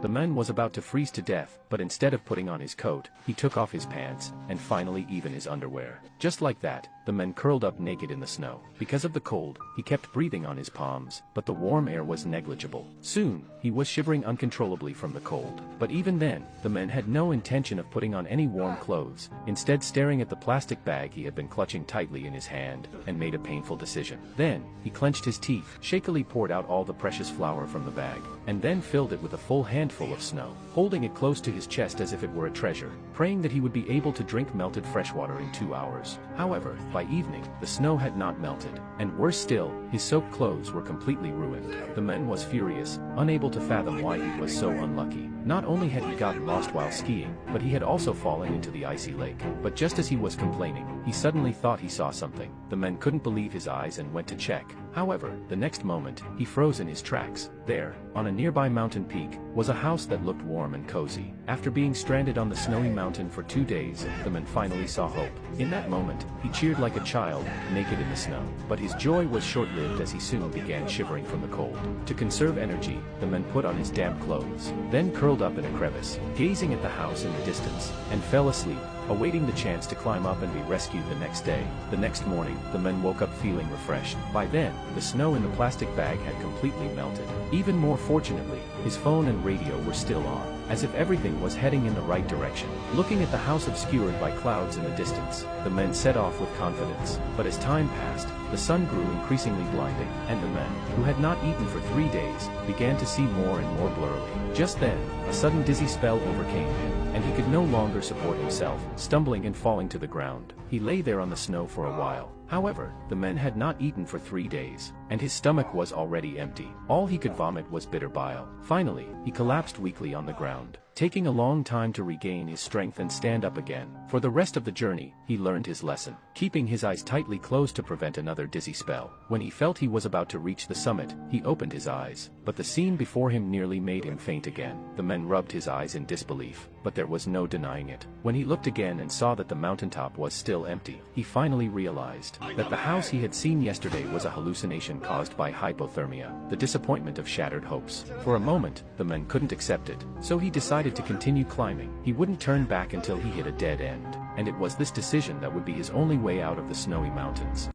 The man was about to freeze to death, but instead of putting on his coat, he took off his pants, and finally even his underwear. Just like that, the man curled up naked in the snow. Because of the cold, he kept breathing on his palms, but the warm air was negligible. Soon, he was shivering uncontrollably from the cold. But even then, the man had no intention of putting on any warm clothes, instead staring at the plastic bag he had been clutching tightly in his hand, and made a painful decision. Then, he clenched his teeth, shakily poured out all the precious flour from the bag, and then filled it with a full handful of snow, holding it close to his chest as if it were a treasure, praying that he would be able to drink melted fresh water in 2 hours. However, by evening, the snow had not melted, and worse still, his soaked clothes were completely ruined. The man was furious, unable to fathom why he was so unlucky. Not only had he gotten lost while skiing, but he had also fallen into the icy lake. But just as he was complaining, he suddenly thought he saw something. The man couldn't believe his eyes and went to check. However, the next moment, he froze in his tracks. There, on a nearby mountain peak, was a house that looked warm and cozy. After being stranded on the snowy mountain for 2 days, the man finally saw hope. In that moment, he cheered like a child, naked in the snow. But his joy was short-lived as he soon began shivering from the cold. To conserve energy, the man put on his damp clothes, then curled up in a crevice, gazing at the house in the distance, and fell asleep, awaiting the chance to climb up and be rescued the next day. The next morning, the man woke up feeling refreshed. By then, the snow in the plastic bag had completely melted. Even more fortunately, his phone and radio were still on, as if everything was heading in the right direction. Looking at the house obscured by clouds in the distance, the men set off with confidence. But as time passed, the sun grew increasingly blinding, and the men, who had not eaten for 3 days, began to see more and more blurrily. Just then, a sudden dizzy spell overcame him, and he could no longer support himself, stumbling and falling to the ground. He lay there on the snow for a while. However, the man had not eaten for 3 days, and his stomach was already empty. All he could vomit was bitter bile. Finally, he collapsed weakly on the ground, taking a long time to regain his strength and stand up again. For the rest of the journey, he learned his lesson, keeping his eyes tightly closed to prevent another dizzy spell. When he felt he was about to reach the summit, he opened his eyes, but the scene before him nearly made him faint again. The man rubbed his eyes in disbelief, but there was no denying it. When he looked again and saw that the mountaintop was still empty, he finally realized that the house he had seen yesterday was a hallucination caused by hypothermia, the disappointment of shattered hopes. For a moment, the man couldn't accept it, so he decided to continue climbing. He wouldn't turn back until he hit a dead end, and it was this decision that would be his only way out of the snowy mountains.